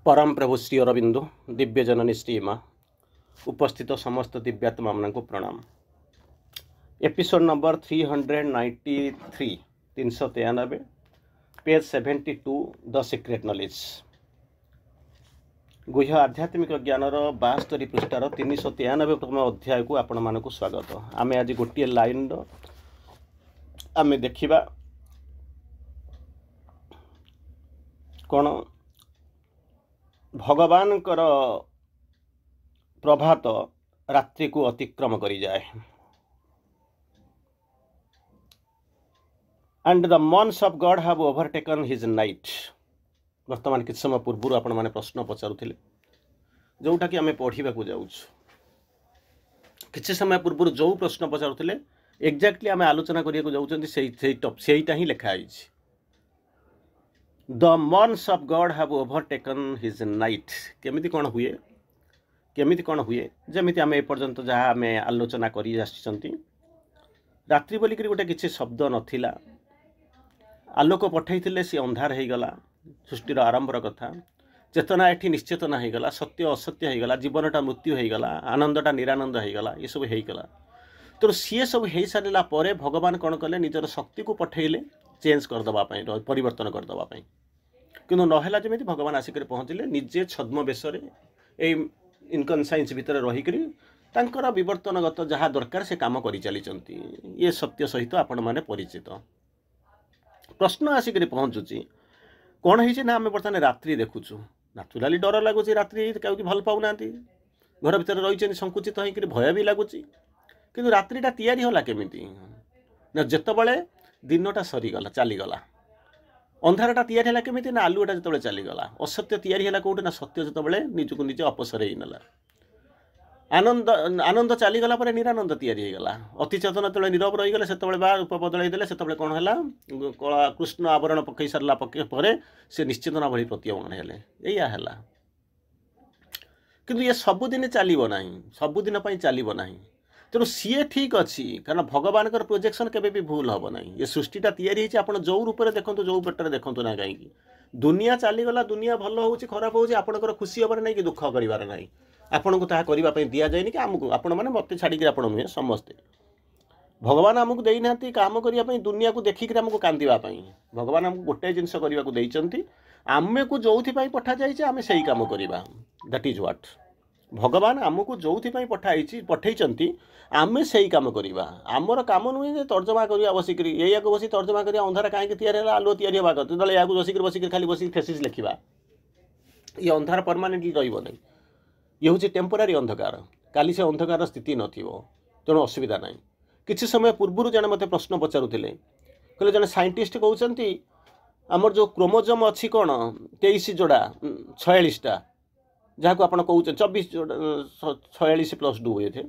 परम प्रभु श्री अरविंदो दिव्य जननी श्री माँ उपस्थित समस्त दिव्यात्मा मान को प्रणाम। Episode number 393 393 page 72 the secret knowledge गुह्य आध्यात्मिक ज्ञानर 72 पृष्ठार 393 अध्याय को आपण मान को स्वागत। आमे आज गोटे लाइन आमे देखिबा कौन भगवान प्रभात रात्रि को अतिक्रम करी जाए and the morns of God have overtaken his night. वर्तमान किछ समय पूर्व आपण माने प्रश्न पचारुथिले जोटा कि आमे पढ़िबा को जाउछ। किछ समय पूर्व जो प्रश्न पचारुथिले एग्जैक्टली आमे आलोचना करिया को जाउछन्ती सेहीटा ही लिखा आइछ। The morns of God have overtaken his night केमिति कौन हुए जमिति आमे एपर्यंत जहाँ आमे आलोचना करी आछिसंती रात्रि बोलिक गोटे किसी शब्द नथिला आलोक पठाइथिले सी अंधार हो गला। सृष्टिर आरंभर कथा चेतना एठी निश्चेतना हो गला, सत्य असत्य हो गला, जीवनटा मृत्यु हो गला, आनंदटा निरानंद हो गला, ये सब हो गला। तो सी सब हो सारा पर भगवान कौन कले निजर शक्ति को पठेले चेंज करदेवाई परिवर्तन करदेवाई किंतु नहला जमी भगवान आसिक पहुँचले निजे छद्म बेशरे इनकनसाइंस भितर रहीक विवर्तनगत जहाँ दरकार से काम कर चली ये सत्य सहित आपण मैंने परिचित। प्रश्न आसिक पहुँचुची कौन है ना आम बर्तमान रात्रि देखुचु नाचुराली डर लगुच रात्रि कहीं भल पाऊना घर भर रही संकुचित होकर भय भी लगुच कि रात्रिटा तैयारी होला केमिति ना जितेबाला दिनटा सरीगला चलीगला अंधारटा तैयारी है केमिति ना आलुटा जो चलीगला असत्य तैयारी है कौटे ना सत्य जो निजक निजे अपसर होना आनंद आनंद चलीगला निरानंद तैयारी होगा अति चेतन जो नीरव रहीगले से रूप बदल से कौन है कला कृष्ण आवरण पकई सारा पर से निश्चेतना भली प्रतीयमान हेले या किंतु ये सबुदिन चलो ना सबुदिन चलो ना तेणु सी ठीक अच्छी कारण भगवान प्रोजेक्शन केवे भी भूल हम ना ये सृष्टिटा तैयारी आप जो रूप से देखो जो पेटर देखो ना कहीं दुनिया चलीगला दुनिया भल हो खराब हो आपंकर खुशी हबार ना कि दुख करार ना आपन को ताहा करने दि जाए कि आमको आपण मैंने मत छाड़ी आप नुहे समस्ते भगवान आमको देना काम करने दुनिया को देखिक आमको कांदापी भगवान आमको गोटे जिनस करने को देती आम को जो पठा जाए आम से कम करवा दैट इज व्हाट भगवान आमको जो पठे आम से कम करवा आमर कम नुहे तर्जमा करवा बसिक या बस तर्जमा कर अंधार कहीं तैयारी आलुआ तैयारी हाँ जो या बसिक खाली बसिक थेसिस लिखा ये अंधार परमानेंटली रही ये हूँ टेम्पोरारी अंधकार काली से अंधकार स्थिति तेणु असुविधा ना। किसी समय पूर्व जन मत प्रश्न पचारुले कहले जन साइंटिस्ट कहते आमर जो क्रोमोजोम अच्छी कौन 23 जोड़ा 46टा जहाँ को आप कहते 24 46 + 2 हुए थे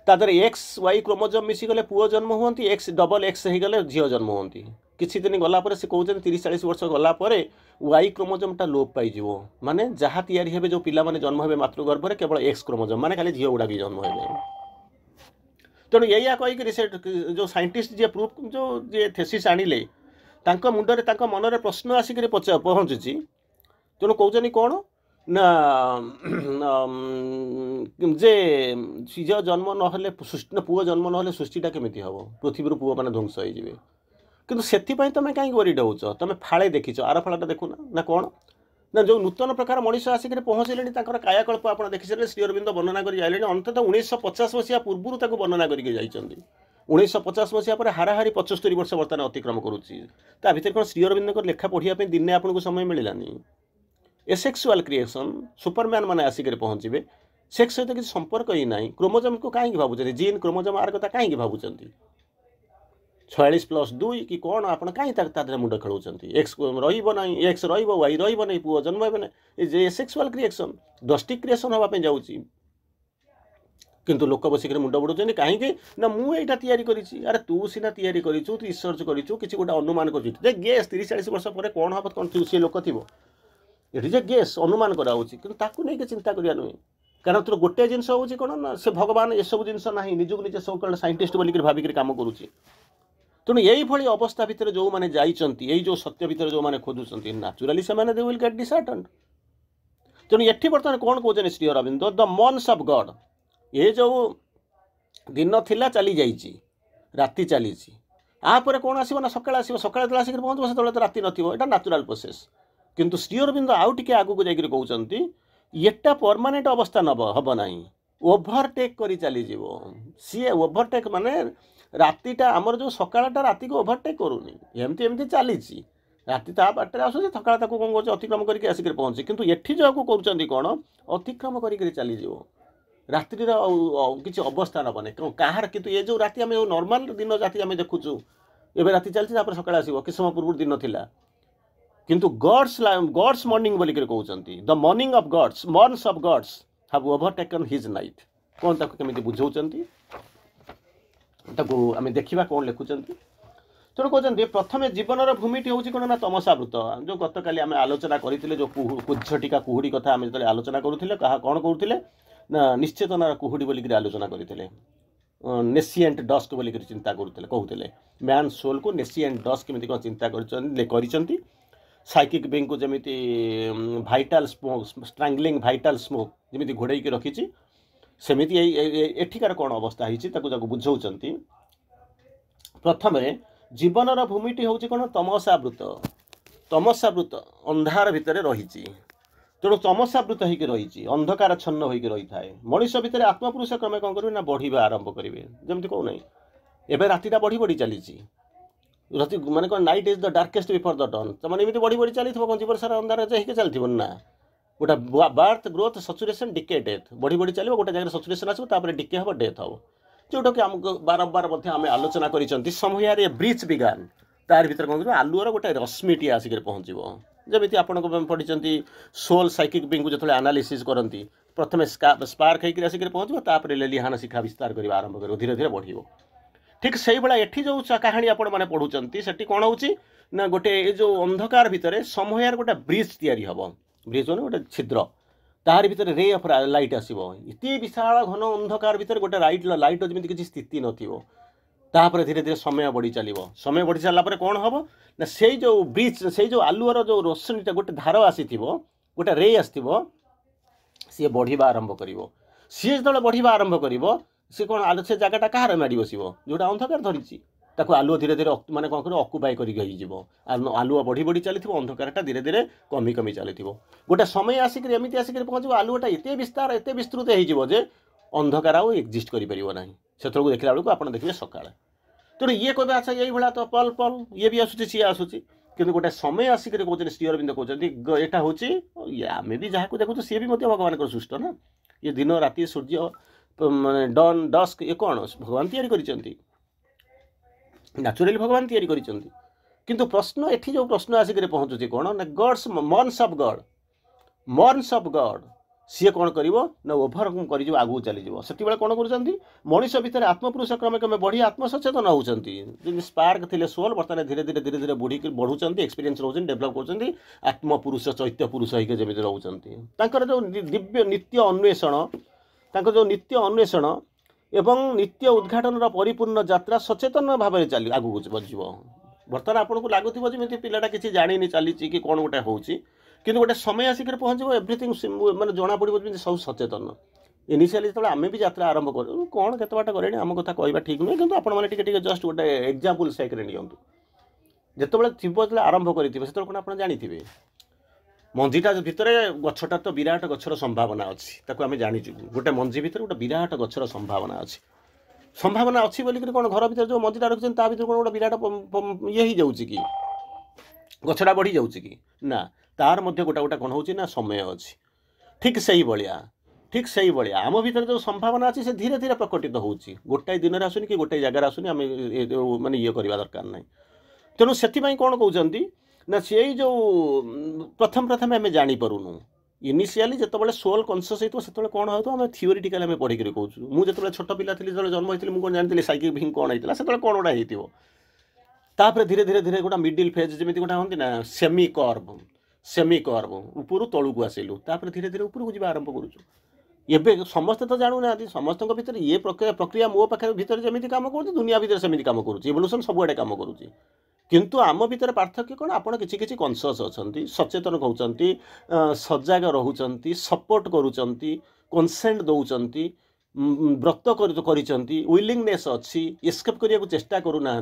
तादर एक्स वाई क्रोमोजोम मिसीगले पुओ जन्म हुंती एक्स डबल एक्स हो गले झील जन्म हुंती किसी दिन गलापर से कहते 30-40 वर्ष गलापर वाई क्रोमोजोमटा लोप पाइज माने जहाँ तैयारी हे जो पिला माने जन्म हे मातृगर्भ में केवल एक्स क्रोमोजोम माने खाली झील गुड़ा जन्म हे तेणु या कहीकि से जो साइंटिस्ट जी प्रूफ जो जी थेसिस आणिले मुंडरे मनरे प्रश्न आसिक पहुँचुची तेणु कहते कौन ना जे झील जन्म ना सृष्टि पुओ जन्म ना सृष्टिटा केमिति हम पृथ्वी पुओ मैंने ध्वंस हो किंतु से तुम कहीं वरीड हो तुम फाड़े देखीच आर फाड़ा देखुना ना कौन ना जो नूतन प्रकार मनीष आसिक पहुँचले कायाकल्प आप देखी सारे श्री अरविंद वर्णना कर जाइले अंततः 1950 मसीहा पूर्व तक वर्णना करके जाइछन्ति 1950 मसीहा पर हाराहारी 75 वर्ष बर्तमान अतिक्रम करुच्ची ता भीतर कौन श्री अरविंद लेखा पढ़ाई दिन आपको समय मिलानी एसेक्सुअल क्रिएशन सुपरमैन मैंने आसिक पहुँचे सेक्स सहित किसी संपर्क ही ना क्रोमोजोम को कहीं भावुं जीन क्रोमोजोम आर कथा कहीं भावुं 46 + 2 कि कौन आप कहीं मुंड खेलुंट एक्स रही एक्स वाई रही पुओ जन्म हे सेक्सुअल क्रिएशन डस्टिक क्रिएशन हाँपी जाऊँगी किंतु लोक बसिक मुंड बुड़ाऊँ कहीं ना मुझे तैयारी अरे तू सीना तैयारी करू तू रिसर्च करू कि गोटे अनुमान कर गेस 30-40 वर्ष पर कौन हम कौन सी लोक थी ये जे गेस अनुमान कराऊँगी चिंता करा नुहे कारण तोर गोटे जिनस हूँ कौन ना से भगवान ये सब जिनस ना निजक निजे सब कौन साइंटिस्ट बोलिक भाविक कम करुच्ची तेणु यही अवस्था भितर जो मैंने जाइछन्ति यही जो सत्य भितर जो मैंने खोजुछन्ति नाचुराली से दे विल गेट डिसहार्टेंड तेणु ये बर्तमान कौन कहते Shri Aurobindo the morns of God ये जो दिन थिला चली जाइए राति चली आपर कौन आसो ना सकाଳେ आसो सकाଳେ आसिक पहुँचो से राति नथिबो एटा नेचुरल प्रोसेस किंतु श्री अरविंद आउ टिके आगु जाइक कहते एटा परमानेंट अवस्था नब हम ना ओभरटेक कर चली सी ओभरटेक माने रातिटा आमर जो सकाळटा राति को ओभरटेक करूनी एमती एमती चली राति ता बाटर आस सकाळ कौन कर अतिक्रम करके आसिक पहुँचे किंतु एठी जो करुँच कौन अतिक्रम कर चली रात्रि किसी अवस्था नबने कहार किंतु ये जो राति आम नॉर्मल दिन राति आम देखुचु एवं राति चलती सकाଳେ आसो कि समय पूर्व दिन थिला किंतु गॉड्स मॉर्निंग बोलिक कहते the morning of God's morns of God's have overtaken his night कौन ताको केमिति बुझाउचंती ताको आम देखा कौन लिखुंट तेणु कहते प्रथम जीवनर भूमिटी हूँ कौन ना तमसावृत जो गत काली आम आलोचना करते जो कुझटिका कुहुड़ी कथा आम जो आलोचना करुले कहा कौन करुले ना निश्चेतनार कुहुड़ी बोलिक आलोचना करते नेसिएंट डस्क बोलिक चिंता करुले कहते मैन सोल को नेसिएंट डस्क केमिति कौन चिंता कर साइकिक बिंग को जमी भाइटाल स्मोक स्ट्रांगलिंग भाइटाल स्मोक जमी घोड़े रखी सेमिति एठिकार कौन अवस्था होती बुझाऊँच प्रथम जीवनर भूमिटी हूँ कौन तमसावृत अंधार भितर रही तेणु तमसावृत होकर रही अंधकार छन्न होकर रही थाए मनुष्य भितर आत्मपुरुष क्रमे कौन करेंगे ना बढ़िया आरंभ करेंगे जमी कहूना एवं रातिटा बढ़ी बढ़ी चली राति माने कौन night is the darkest before the done तो मैंने एमती बढ़ी बढ़ी चली कौन जीवन सारा अंधार जाइए चलती ना गोटे birth growth saturation decay death बढ़ी बढ़ी चलो गोटे जगह सचुरेशन आसो डिके हम डेथ हम जोटा कि आमको बारंबार आम आलोचना कर समय ब्रिज बिगान तार भर कौन आलुअर गोटे रश्मिटी आसिक पहुँचो जमी आप पढ़ी सोल साइकिक बिंग जो एनालिसिस करती प्रथम स्पार्क होकर आसिक पहुँचो लेलिहान शिक्षा विस्तार करने आरंभ कर धीरे धीरे बढ़ ठीक से भाया एठी जो कहानी आपण मैंने पढ़ुंट से कौन हो गोटे जो अंधकार भितर समय गोटे ब्रिज तैयारी हम ब्रिज मैंने गोटे छिद्र तार भीतर रे ऑफ लाइट आसो ये विशाल घन अंधकार भितर गोटे लाइट जमी किसी स्थिति नापर धीरे धीरे समय बढ़ी चलो समय बढ़ी सारापर कौन हम ना से जो ब्रिज से जो आलुअर जो रोशनीटा गोटे धार आसी गोटे रे आसो सी बढ़िया आरंभ कर सी जो बढ़िया आरंभ कर सी कौन आलु से जगटा कहार माड़ी बस जोटा अंधकार धरी ताको आलुआ धीरे धीरे माने कौन कर अकुपाई कर आलुआ बढ़ी बढ़ी चली अंधकारटा धीरे धीरे कमी कमी चली गोटे समय आसिक एमती आसिक पहुँचो आलुआटा एत विस्तार एत विस्तृत हो अंधकार आउ एक्जिस्ट करना से देखला बेलू आप देखिए सकाଳେ तेणु ये कहे अच्छा यही भाया तो पल पल ये भी आसूँ सी आसूँ कि गोटे समय आसिक कहते श्री अरविंद कहते यहाँ हूँ आम भी जहाँ देखु सी भी भगवान सृष्ट ना ये दिन राति सूर्य माने डन डस्क ये कौन भगवान तैयारी करिसेंती नेचुरली भगवान तैयारी करिसेंती किंतु प्रश्न एठी जो प्रश्न आसिक पहुँचुची कौन ना गॉड्स मॉर्न्स ऑफ गॉड सी कौन कर ना ओभर कर आगू चली से कौन कर मनुष्य भितर आत्मपुरुष क्रमे क्रमे बढ़ी आत्मसचेतन होती स्पार्क थे सोल बर्तमान धीरे धीरे धीरे धीरे बढ़ुंट एक्सपीरियंस रोच डेभलप कर आत्मपुरुष चैत्य पुरुष होकर जमी रोचर जो दिव्य नित्य अन्वेषण जो नित्य अन्वेषण एवं नित्य उद्घाटन परिपूर्ण यात्रा सचेतन भाव में चली आगू बजो बर्तमान आपको लगुव जमी पिलाटा किसी जानी चली कि कौन गोटे हो कि गोटे समय आसिक पहुँचो एवरीथिंग मैंने जना पड़ो सब सचेतन इनिशियली जो आम भी यात्रा आरंभ कर कौन केत बाट करे आम कथा कहवा ठीक नुहे कि आपने जस्ट गोटे एग्जांपल सेक्रे नियंतु जिते थी आरंभ करेंगे से कौन आप जानी मंजीटा भितर गछटा तो विराट गछर संभावना अच्छी आम जाचु गोटे मंजी भितर गोटे विराट गछर संभावना अच्छी बोलिक कौन घर भर जो मंजीटा रखिए भर कौन गोटे विराट ये हो कि गछटा बढ़ी जाऊँगी कि ना तार मध्य गोटा गोटा कौन होना समय अच्छी ठीक से भाया आम भर जो संभावना अच्छी से धीरे धीरे प्रकटित हो गोटाए दिन आसुनी कि गोटे जगार आसुनी आम माने ये करवा दरकार ना तेणु से कौन कहते ना से जो प्रथम प्रथम आम जापरूनु इनिशियली जिते सोल कनसीयस होता से कौन हो आम थियोरीटिकाल आम पढ़ी कहूँ मुझे छोट पिला थी जो जन्म होती मुझे जानी साइकिल भिंग कौन होता से कौन गोटा होता धीरे धीरे धीरे गोटा मिडिल फेज जमी गोटा होती ना सेमी कर्व उपरू तलू आसिलु धीरे धीरे उपरको जी आरंभ करुँ समस्ते तो जानू ना समस्त भर ये प्रक्रिया मो पाखे भर जमी कम कर दुनिया भर सेमती कम करुँ इवोल्यूशन सबुआड़े कम करुँ किंतु आम भितर पार्थक्य कौन आपड़ कि कनसीयस अच्छा सचेतन कहते सजग रोच सपोर्ट करुँच कनसेंट दौरान व्रत विलिंगनेस अच्छी एस्केप करने को चेष्टा करूना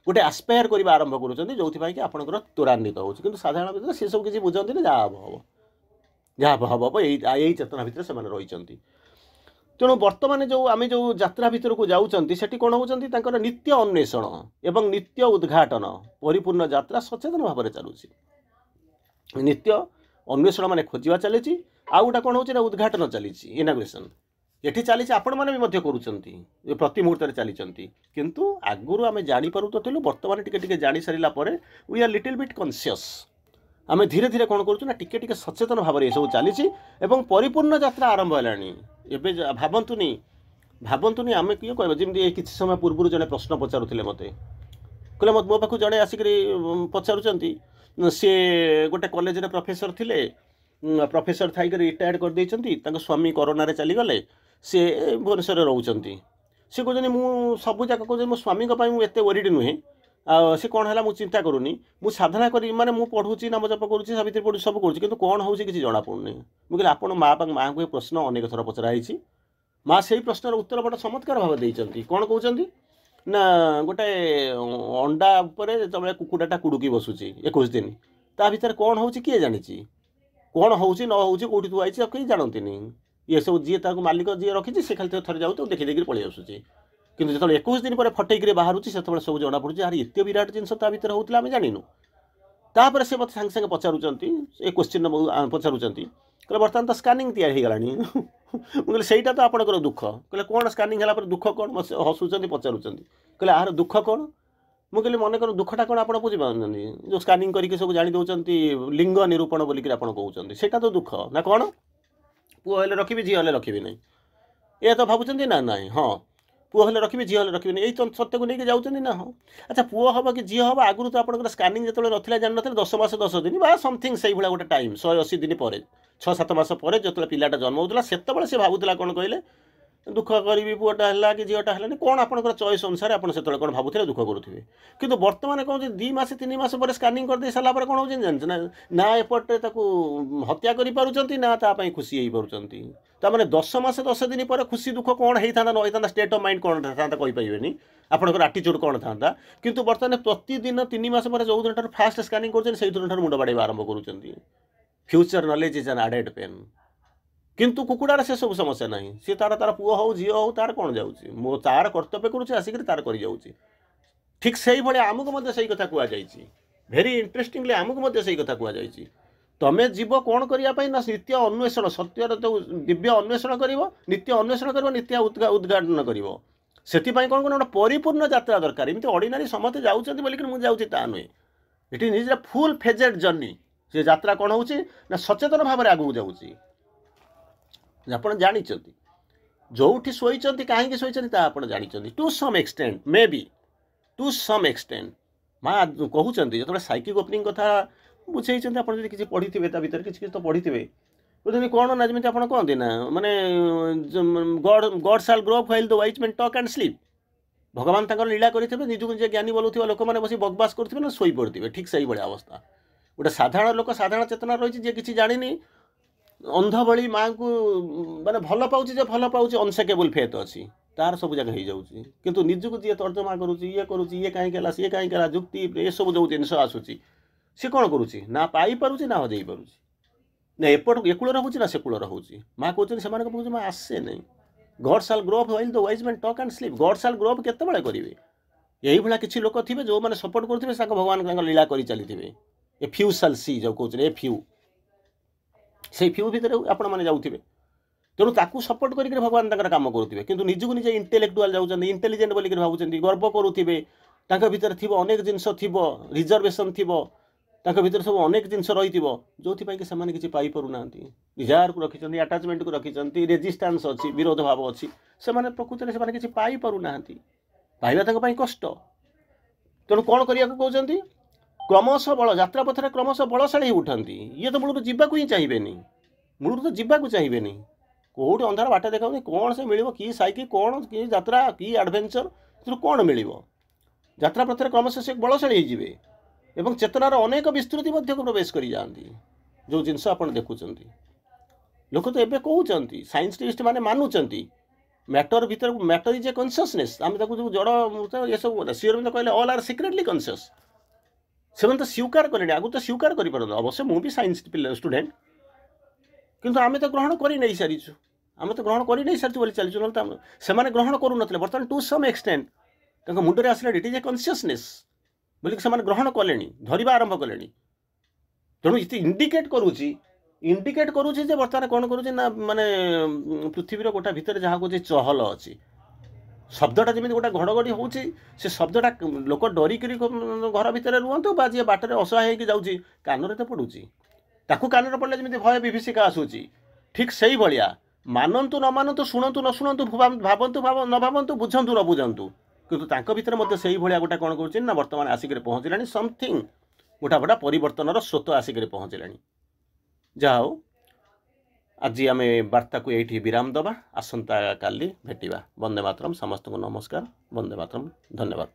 गोटे आस्पायर करने आरंभ करुँच जो कि आपंकर त्वरान्वित हो साधारण भितर सी सब किसी बुझे जहाँ हम हम जहाँ हम यही चेतना भितर से रही तेणु बर्तमान जो आम जो यात्रा भितर को जाऊँच से कौन होकर नित्य अन्वेषण एवं नित्य उद्घाटन परिपूर्ण यात्रा सचेतन भाव में चलुची नित्य अन्वेषण मान खोजा चली आउ गोटा कौन हो उद्घाटन चली इनागुरेसन ये चली आपण मैंने कर प्रति मुहूर्त चली किंतु आगुरी आम जापर तो बर्तमान टी जानी सारा वी आर लिटिल बिट कनसीयस आम धीरे धीरे कौन करूँ टिके सचेतन भाव में सब चली परिपूर्ण यात्रा आरंभ है भावतुनि आम किए कह जमी किसी समय पूर्व जड़े प्रश्न पचारुले मत कहले मो पाक जड़े आसिक पचारुं सी गोटे कॉलेज रे प्रोफेसर थिले प्रोफेसर थी रिटायर्ड कर देइछंती स्वामी कोरोना रे चलीगले सी भुवनेश्वर रोचंती सी कहते मुझ सब जाक कहते मो स्वामी एत वरीड नुहे सी कौन है मुझे चिंता करूनी मुझ साधना करी माने मु पढ़ुची नाम जप करुँची सावित्री पढ़ू सब करुँची किंतु कौन हो किसी जना पड़ुनी मुझे आपन माँ को प्रश्न अनेक थर पचराई माँ से प्रश्नर उत्तर बड़ा चमत्कार भाव देती कौन कहते ना गोटे अंडा उपर जो कुकुड़ाटा कुड़ुकी बसुची 21 दिन ता भीतर कौन हो किए जानी कौन हो न हो कौटी थुआई कहीं जानती ये सब जी मालिक जी रखी से खाली थे जाऊ तो देखी देखिए पलि आसूसी किंतु जो 21 दिन पर फटेक बाहर से सब जना पड़ी यार एत विराट जिन भर होता आम जानू तापर से मत सागे पचारुंट ए क्वेश्चन पचारुंट कहले बर्तमान तो स्कानिंग तैयारी मुझे सहीटा तो आपंकर दुख कहले कौन स्कानिंग है दुख कौन हसुँच पचारुंट कहले यार दुख कौन मुझे मन कर दुखटा कौन आप बुझीपार जो स्कानिंग करके सब जानी दौरान लिंग निरूपण बोलिक कहते सेटा तो दुख ना कौन पुओ हेले रखी झी हेले रखी ना ये तो भावुं ना ना हाँ पुओ हेले रखी झी हेले रखी यही सत्य को लेकिन जाऊँ ना हाँ अच्छा पुओ हम कि झी हम आगुरी तो आप स्कानिंग जो ना जान ना 10 मास 10 दिन बा समथिंग से गोटे टाइम 180 दिन पर 6-7 मास पर जो पिलाटा जन्म होता से भावुला कौन कहले दुख करी पुआटा है कि झीटा है कौन आपंकर चॉइस अनुसार आप कौन भावुले दुख करुवे कि बर्तमान कौन 2 मास 3 मास पर स्कानिंग कर दे सारा कौन हो जानते ना एपटे हत्या कर ना ताप खुशी हो पारे 10 मास 10 दिन पर खुशी दुख कौन होता न होता स्टेट ऑफ माइंड कौन था कहींपारे आपंकर आटीट्यूड कौन था किंतु बर्तमान प्रतिदिन 3 मास पर जो दिन फास्ट स्कानिंग कर मुंड बाड़े आरंभ कर future knowledge is an added pain किंतु कुकुड़ार से सब समस्या ना सी तार तार पुओ हो झी हो तार कौन जाऊँगी मो तार कर्तव्य करुँच आसिक तार कर ठीक से ही आमको से कथा कहुई भेरी इंटरेस्टिंगली आमको से कथा कहुई तमें जीव कौन करने ना नित्य अन्वेषण सत्यर जो दिव्य अन्वेषण कर नित्य अन्वेषण कर नित्य उद्घाटन कर से कौन कौन गोटे परिपूर्ण यात्रा दरकार एमती ऑर्डिनरी समस्त जाऊँच बोलिक मुझे जाऊँगी ता नुहे इट इज फुल फेजेड जर्नी से यात्रा कौन हो सचेतन भाव में आगू जाऊँगी आप जानते जो शोचती कहीं शोचती आप जानते to some extent maybe to some extent माँ कहते जो साइकिक ओपनिंग कथा बुझे आप किसी पढ़ी थे भर किसी तो पढ़ी थे बुझे कौन ना जमी आप कहते ना माने God shall grow up while the wise men talk and sleep भगवान तक लीला करेंगे निजक निजे ज्ञानी बोलूवा लोक मैंने बस बकवास करेंगे ना शोई पड़े ठीक से भाई अवस्था गोटे साधारण लोक साधारण चेतना रही जी किसी जानी अंध भली माँ को माने भल पाँच भल पाँच अनसेकेबल फेथ अच्छी तार सब जगह हो जाऊँगी किंतु निजक जी तर्जमा करुँच ये कहीं सी कहीं जुक्ति ये सब जो जिन आसूँ सी कौन करुँच ना पाई पारुची ना हजई पारुची ना एपट एकूल रोचे ना सेकूल रोचे माँ कहते से माँ आसे नहीं God shall grow up while the wise man talk and sleep God shall grow up केते करेंगे यही भाया किसी लोक थे जो मैंने सपोर्ट करुवे भगवान लीला कर चली ए फ्यू शैल सी जो कहते ए फ्यू से फ्यू भितर आपण मैंने जाऊे तेणु ताकू सपोर्ट करके भगवान काम करुवे कि निजक निजे इंटेलेक्चुआल जाऊँच इंटेलिजेंट बोलिक भावुं गर्व करुवे भीतर थी अनेक जिनस थी रिजर्वेशन थी भीतर सब अनेक जिनस रही जो कि किसी पाइना डिजायर को रखी आटाचमेंट को रखी रेजिस्टान्स अच्छी विरोध भाव अच्छी से प्रकृति में किसी पाइना पाइबा कष्ट तेणु कौन करने को कहते क्रमश बल यात्रा पथर क्रमश बलशाली उठती ये तो मूल जावाक ही चाहिए मूल तो जावाक चाहिए कौटे अंधार बाट देखा कौन से मिल कि साइकिल कौन कि यात्रा कि एडभेंचर कौन मिल ଯାତ୍ରା ପଥରେ କ୍ରମଶଃ ସେ ବଳଶାଳୀ ହେଇଯିବେ ଏବଂ ଚେତନାର ଅନେକ ବିସ୍ତୃତି ମଧ୍ୟକୁ ପ୍ରବେଶ କରି ଯାଆନ୍ତି। ଯେଉଁ ଜିନିଷ ଆପଣ ଦେଖୁଛନ୍ତି ଲୋକ ତ ଏବେ କହୁଛନ୍ତି, ସାଇନ୍ସଟିଷ୍ଟ ମାନେ ମାନୁଛନ୍ତି ମ୍ୟାଟର ଭିତରେ ମ୍ୟାଟର ଇଜ୍ ଏ କନସିୟସନେସ୍। ଆମେ ତାକୁ ଯେଉଁ ଜଡ଼ ଏସବୁ କଥା ଶ୍ରୀ ଅରବିନ୍ଦ କହିଲେ ଅଲ୍ ଆର୍ ସିକ୍ରେଟଲି କନସିୟସ୍। ସେମାନେ ତ ସ୍ୱୀକାର କଲେଣି, ଆଗରୁ ତ ସ୍ୱୀକାର କରିପାରନ୍ତି। ଅବଶ୍ୟ ମୁଁ ବି ସାଇନ୍ସ ଷ୍ଟୁଡେଣ୍ଟ, କିନ୍ତୁ ଆମେ ତ ଗ୍ରହଣ କରି ନେଇ ସାରିଛୁ, ଆମେ ତ ଗ୍ରହଣ କରି ନେଇ ସାରିଛୁ ବୋଲି ଚାଲିଛୁ। ନହେଲେ ତ ସେମାନେ ଗ୍ରହଣ କରୁନଥିଲେ, ବର୍ତ୍ତମାନ ଟୁ ସମ୍ ଏକ୍ସଟେଣ୍ଟ ତାଙ୍କ ମୁଣ୍ଡରେ ଆସିଲାଣି ଇଟ୍ ଇଜ୍ ଏ କନସିୟସନେସ୍ ବୋଲିକି ସେମାନେ ଗ୍ରହଣ କଲେଣି, ଧରିବା ଆରମ୍ଭ କଲେଣି। ତେଣୁ ଇତି ଇଣ୍ଡିକେଟ୍ କରୁଛି ଯେ ବର୍ତ୍ତମାନ କ'ଣ କରୁଛି ନା ମାନେ ପୃଥିବୀର ଗୋଟା ଭିତରେ ଯାହା କହୁଛି ଚହଲ ଅଛି। ଶବ୍ଦଟା ଯେମିତି ଗୋଟେ ଘଡ଼ଘଡ଼ି ହେଉଛି, ସେ ଶବ୍ଦଟା ଲୋକ ଡରିକିରି ଘର ଭିତରେ ରୁହନ୍ତୁ ବା ଯିଏ ବାଟରେ ଅସହାୟ ହେଇକି ଯାଉଛି କାନରେ ତ ପଡ଼ୁଛି, ତାକୁ କାନରେ ପଡ଼ିଲେ ଯେମିତି ଭୟ ବିଭୀଷିକା ଆସୁଛି, ଠିକ୍ ସେଇଭଳିଆ ମାନନ୍ତୁ ନ ମାନନ୍ତୁ, ଶୁଣନ୍ତୁ ନ ଶୁଣନ୍ତୁ, ଭାବନ୍ତୁ ନ ଭାବନ୍ତୁ, ବୁଝନ୍ତୁ ନ ବୁଝନ୍ତୁ, କିନ୍ତୁ ତାଙ୍କ ଭିତରେ ମଧ୍ୟ ସେଇଭଳିଆ ଗୋଟେ କ'ଣ କରୁଛି ନା ବର୍ତ୍ତମାନ ଆସିକରି ପହଞ୍ଚିଲାଣି ସମଥିଙ୍ଗ, ଗୋଟା ପରିବର୍ତ୍ତନର ସ୍ରୋତ ଆସିକରି ପହଞ୍ଚିଲାଣି। ଯାହା ହଉ ଆଜି ଆମେ ବାର୍ତ୍ତାକୁ ଏଇଠି ବିରାମ ଦେବା, ଆସନ୍ତା କାଲି ଭେଟିବା। ବନ୍ଦେ ମାତରମ୍, ସମସ୍ତଙ୍କୁ ନମସ୍କାର, ବନ୍ଦେ ମାତରମ୍, ଧନ୍ୟବାଦ।